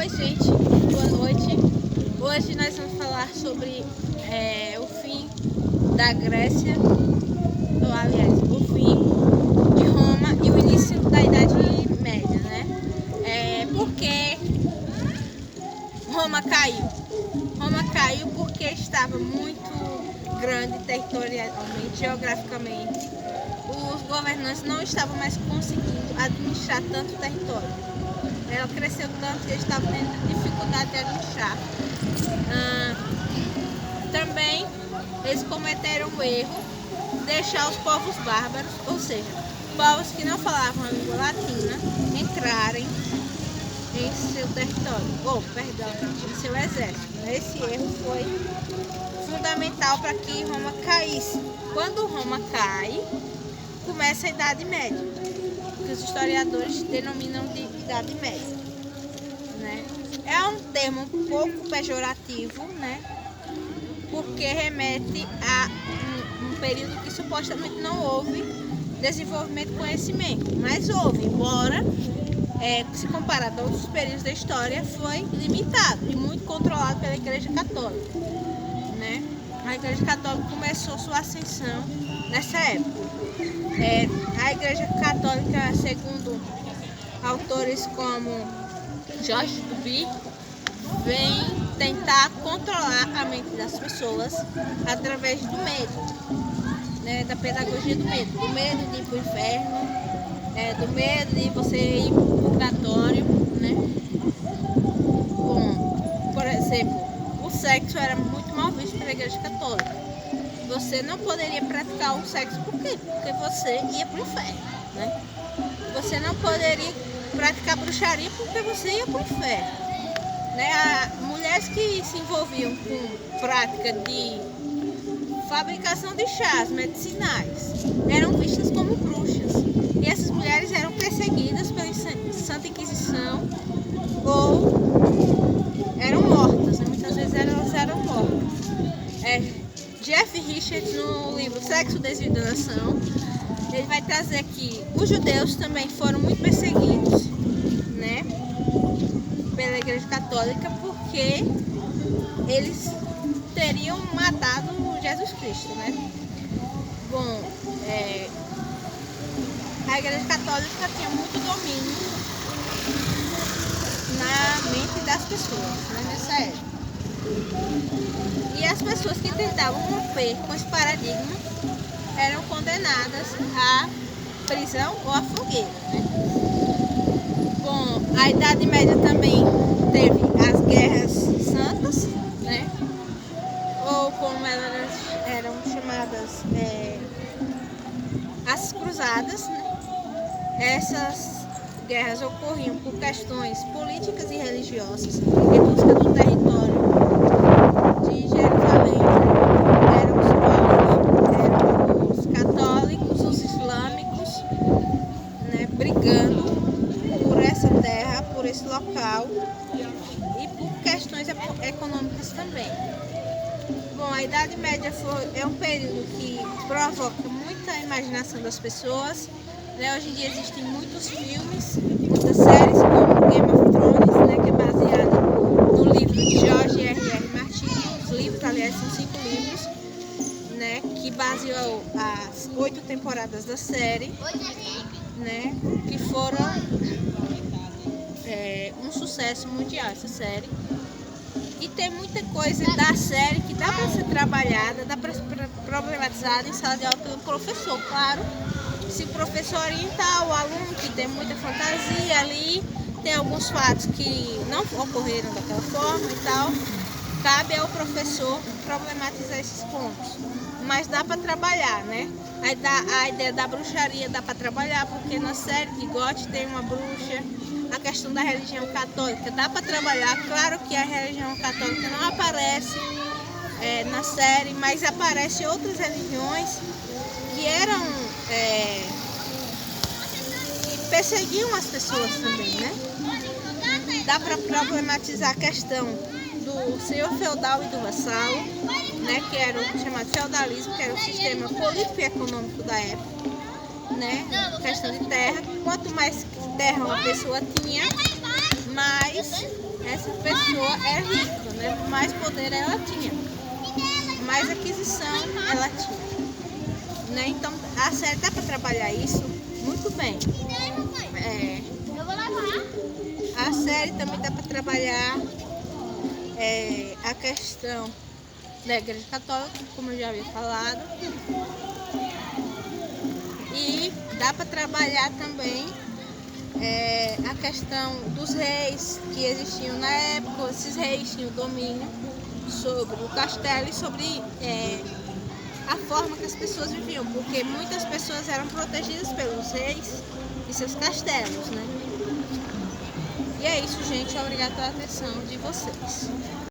Oi gente, boa noite. Hoje nós vamos falar sobre o fim da Grécia, ou aliás, o fim de Roma e o início da Idade Média, né? Por que Roma caiu? Roma caiu porque estava muito grande territorialmente, geograficamente. Os governantes não estavam mais conseguindo administrar tanto território. Ela cresceu tanto que eles estavam tendo dificuldade de administrar. Também eles cometeram o erro de deixar os povos bárbaros, ou seja, povos que não falavam a língua latina, entrarem em seu território, em seu exército. Esse erro foi fundamental para que Roma caísse. Quando Roma cai, começa a Idade Média, que os historiadores denominam de Idade Média, né? É um termo um pouco pejorativo, né? Porque remete a um período que supostamente não houve desenvolvimento de conhecimento, mas houve, embora se comparado a outros períodos da história, foi limitado e muito controlado pela Igreja Católica, né? A Igreja Católica começou sua ascensão nessa época. A Igreja Católica, segundo autores como George Duby, vem tentar controlar a mente das pessoas através do medo, né? Da pedagogia do medo de ir para o inferno, do medo de você ir para o purgatório, né? Bom, por exemplo, o sexo era muito mal visto pela Igreja Católica. Você não poderia praticar o sexo, por quê? Porque você ia para o inferno, né? Você não poderia praticar bruxaria porque você ia para o inferno, né? Mulheres que se envolviam com prática de fabricação de chás medicinais eram vistas como bruxas, e essas mulheres eram perseguidas pela Santa Inquisição ou eram mortas, né? Muitas vezes elas eram mortas. Jeff Richards, no livro Sexo, Desejo e Nação, ele vai trazer que os judeus também foram muito perseguidos, né, pela Igreja Católica, porque eles teriam matado Jesus Cristo, né? Bom, a Igreja Católica tinha muito domínio na mente das pessoas, né, nessa época. E as pessoas que tentavam romper com esse paradigma eram condenadas à prisão ou à fogueira, né? Bom, a Idade Média também teve as guerras santas, né? Ou como elas eram chamadas, as cruzadas, né? Essas guerras ocorriam por questões políticas e religiosas em busca do território de Jerusalém. Eram os católicos, os islâmicos, né, brigando por essa terra, por esse local e por questões econômicas também. Bom, a Idade Média é um período que provoca muita imaginação das pessoas, né? Hoje em dia existem muitos filmes, muitas séries, como Game of Thrones, né, que é baseada no livro de George R.R. Martin. Os livros, aliás, são 5 livros, né, que baseou as 8 temporadas da série, né, que foram um sucesso mundial, essa série. E tem muita coisa da série que dá para ser trabalhada, dá para ser problematizada em sala de aula pelo professor, claro. Se o professor orientar o aluno, que tem muita fantasia ali, tem alguns fatos que não ocorreram daquela forma e tal, cabe ao professor problematizar esses pontos. Mas dá para trabalhar, né? A ideia da bruxaria dá para trabalhar, porque na série de GOT tem uma bruxa. A questão da religião católica dá para trabalhar. Claro que a religião católica não aparece na série, mas aparecem outras religiões que eram que perseguiam as pessoas também, né? Dá para problematizar a questão do senhor feudal e do vassalo, né? Que era o chamado feudalismo, que era o sistema político e econômico da época, né? Questão de terra. Quanto mais terra uma pessoa tinha, mais essa pessoa é rica, né? Mais poder ela tinha, mais aquisição ela tinha, né? Então a série dá para trabalhar isso muito bem. Eu vou lavar. A série também dá para trabalhar a questão da Igreja Católica, como eu já havia falado, e dá para trabalhar também a questão dos reis que existiam na época. Esses reis tinham domínio sobre o castelo e sobre a forma que as pessoas viviam, porque muitas pessoas eram protegidas pelos reis e seus castelos, né? E é isso, gente. Obrigada pela atenção de vocês.